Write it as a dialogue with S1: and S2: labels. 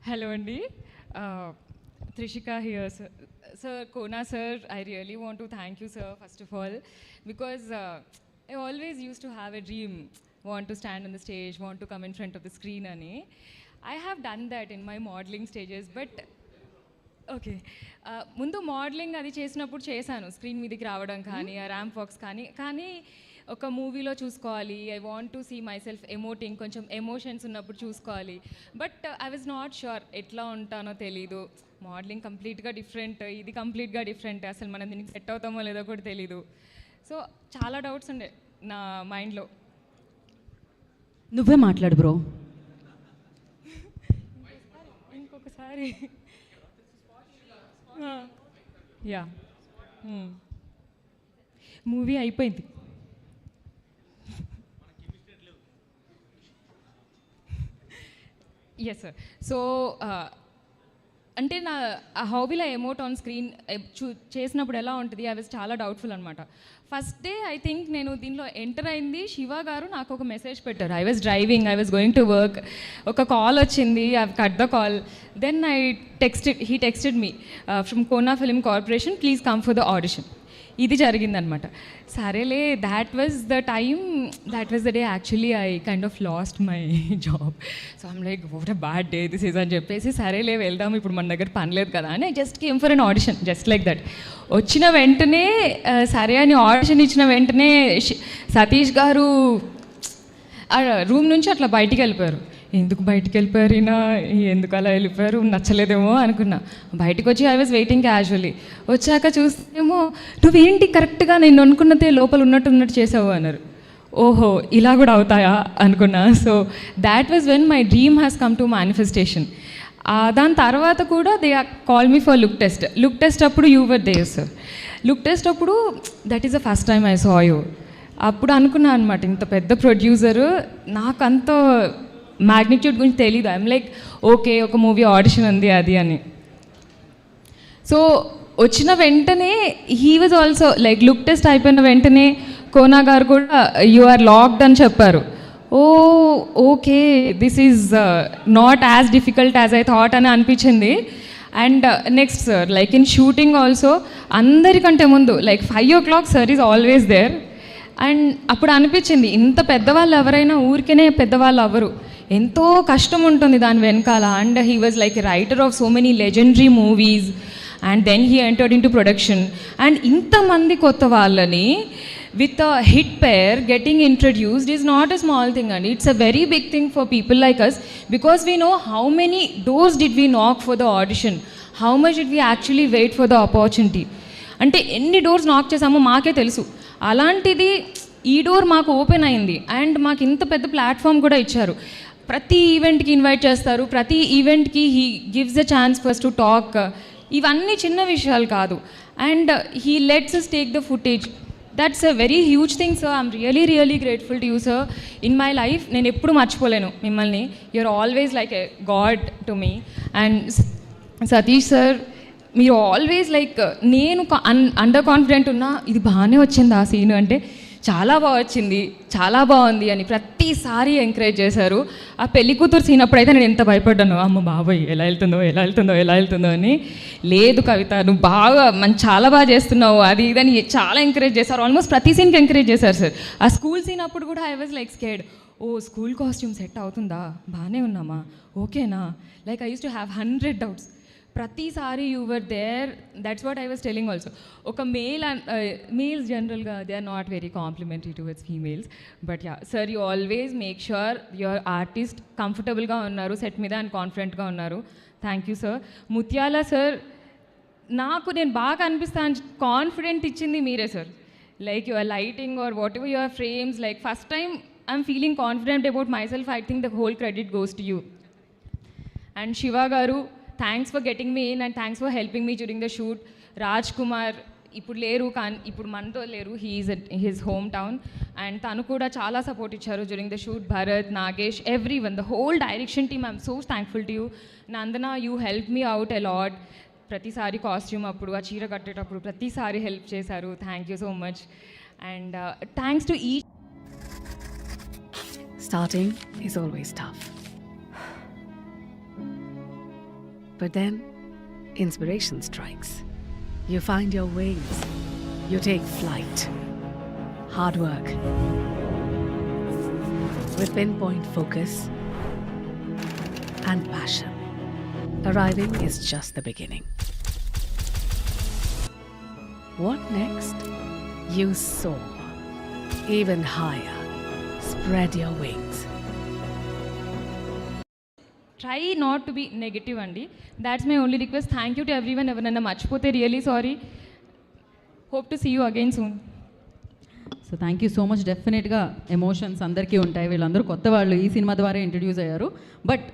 S1: Hello, Andy. Trishika here, sir. Sir, Kona sir, I really want to thank you, sir, first of all, because I always used to have a dream, want to stand on the stage, want to come in front of the screen, Ani. I have done that in my modeling stages, but okay ముందు modelling అది చేసినప్పుడు చేశాను screen మీదకి రావడం కానీ ఆ ramp walks కానీ ఒక మూవీలో చూసుకోవాలి I want to see myself emoting కొంచెం ఎమోషన్స్ ఉన్నప్పుడు చూసుకోవాలి but I was not sure ఎట్లా ఉంటానో తెలీదు మోడలింగ్ కంప్లీట్గా డిఫరెంట్ ఇది కంప్లీట్గా డిఫరెంట్ అసలు మనం దీనికి సెట్ అవుతామో లేదో కూడా తెలీదు సో చాలా డౌట్స్ ఉండే నా మైండ్లో.
S2: నువ్వే మాట్లాడు బ్రో.
S1: ఇంకొకసారి యా మూవీ అయిపోయింది. Yes sir. సో అంటే నా how will I emote on screen చేసినప్పుడు ఎలా ఉంటుంది ఐ వాజ్ చాలా డౌట్ఫుల్ అనమాట. ఫస్ట్ డే ఐ థింక్ నేను దీనిలో ఎంటర్ అయింది శివ గారు నాకు ఒక మెసేజ్ పెట్టారు. I was driving, I was going to work, ఒక కాల్ వచ్చింది, I cut the call, then he texted me from Kona Film Corporation, please come for the audition. ఇది జరిగిందనమాట. సరేలే, that was the day actually I kind of lost my job. So I'm like what a bad day this is అని చెప్పేసి సరేలే వెళ్దాం, ఇప్పుడు మన దగ్గర పని లేదు కదా అని just came for an audition just like that. వచ్చిన వెంటనే సరే అని ఆడిషన్ ఇచ్చిన వెంటనే సతీష్ గారు రూమ్ నుంచి అట్లా బయటికి వెళ్ళిపోయారు. ఎందుకు బయటికి వెళ్ళిపోయారు ఈయన, ఎందుకు అలా వెళ్ళిపోయారు, నచ్చలేదేమో అనుకున్నా. బయటకు వచ్చి ఐ వాజ్ వెయిటింగ్ క్యాజువల్లీ. వచ్చాక చూస్తేమో నువ్వేంటి కరెక్ట్గా నేను అనుకున్నదే లోపల ఉన్నట్టు చేసావు అన్నారు. ఓహో ఇలా కూడా అవుతాయా అనుకున్నా. So that was when my dream has come to manifestation. దాని తర్వాత కూడా they call me for look test అప్పుడు you were there sir. Look test అప్పుడు that is the first time I saw you. అప్పుడు అనుకున్నా అనమాట, ఇంత పెద్ద ప్రొడ్యూసరు, నాకంత మ్యాగ్నిట్యూడ్ గురించి తెలీదు. ఐఎమ్ లైక్ ఓకే ఒక మూవీ ఆడిషన్ ఉంది అది అని. సో వచ్చిన వెంటనే he was also like look test అయిపోయిన వెంటనే కోనా గారు కూడా యు ఆర్ లాక్డ్ అని చెప్పారు. Oh okay this is not as difficult as I thought అని అనిపించింది. And next sir like in shooting also అందరికంటే ముందు like 5 o'clock sir is always there. అండ్ అప్పుడు అనిపించింది ఇంత పెద్దవాళ్ళు ఎవరైనా ఊరికేనే పెద్దవాళ్ళు అవ్వరు, ఎంతో కష్టం ఉంటుంది దాని వెనకాల. And he was like a writer of so many legendary movies and then he entered into production. అండ్ ఇంతమంది కొత్త వాళ్ళని with a hit pair getting introduced is not a small thing, and it's a very big thing for people like us because we know how many doors did we knock for the audition, how much did we actually wait for the opportunity. అంటే ఎన్ని doors నాక్ చేసామో మాకే తెలుసు. అలాంటిది ఈ door మాకు open అయింది అండ్ మాకు ఇంత పెద్ద ప్లాట్ఫామ్ కూడా ఇచ్చారు. ప్రతి ఈవెంట్కి ఇన్వైట్ చేస్తారు, ప్రతి ఈవెంట్కి he gives the chance first to talk. ఇవన్నీ చిన్న విషయాలు కాదు. And he let's us take the footage. That's a very huge thing, sir. I'm really grateful to you, sir. In my life, నేను ఎప్పుడు మర్చిపోలేను మిమ్మల్ని. You're always like a god to me. And Satish sir మీరు always like నేను under confident ఉన్నా ఇది బాగానే వచ్చింది ఆ సీన్ అంటే చాలా బాగా వచ్చింది, చాలా బాగుంది అని ప్రతిసారి ఎంకరేజ్ చేశారు. ఆ పెళ్లి కూతురు సీన్ అప్పుడైతే నేను ఎంత భయపడ్డాను, అమ్మ బాబాయ్ ఎలా వెళ్తుందో అని. లేదు కవిత నువ్వు చాలా బాగా చేస్తున్నావు అది ఇదని చాలా ఎంకరేజ్ చేశారు. ఆల్మోస్ట్ ప్రతి సీన్కి ఎంకరేజ్ చేశారు సార్. ఆ స్కూల్ సీన్ అప్పుడు కూడా I was like scared. Oh school costume set అవుతుందా, బాగానే ఉన్నామా, ఓకేనా, like I use to have 100 doubts. ప్రతిసారి you were there. That's what I was telling also. ఒక మేల్స్ జనరల్గా they are not very complimentary towards females, but yeah sir you always make sure your artist కంఫర్టబుల్గా ఉన్నారు set మీద and కాన్ఫిడెంట్గా ఉన్నారు. Thank you sir. Mutyala sir నేను బాగా అనిపిస్తాను కాన్ఫిడెంట్ ఇచ్చింది మీరే sir. Like your lighting or whatever your frames, like first time I'm feeling confident about myself. I think the whole credit goes to you. And Shiva గారు thanks for getting me in and thanks for helping me during the shoot. Raj Kumar ఇప్పుడు లేరు, కానీ ఇప్పుడు మనతో లేరు, he is at his hometown and తను కూడా చాలా సపోర్ట్ ఇచ్చారు during the shoot. Bharat, Nagesh, everyone, the whole direction team, I'm so thankful to you. Nandana, you help me out a lot. ప్రతిసారి కాస్ట్యూమ్ అప్పుడు ఆ చీర కట్టేటప్పుడు ప్రతిసారి హెల్ప్ చేశారు. Thank you so much. And thanks to each.
S2: Starting is always tough. But then, inspiration strikes. You find your wings. You take flight. Hard work. With pinpoint focus and passion. Arriving is just the beginning. What next? You soar. Even higher. Spread your wings.
S1: Try not to be negative అండి. That's my only request. Thank you to everyone. ఎవరైనా మర్చిపోతే really sorry. Hope to see you again soon.
S3: So thank you so much. డెఫినెట్గా emotions అందరికీ ఉంటాయి. వీళ్ళందరూ కొత్త వాళ్ళు ఈ సినిమా ద్వారా ఇంట్రడ్యూస్ అయ్యారు. బట్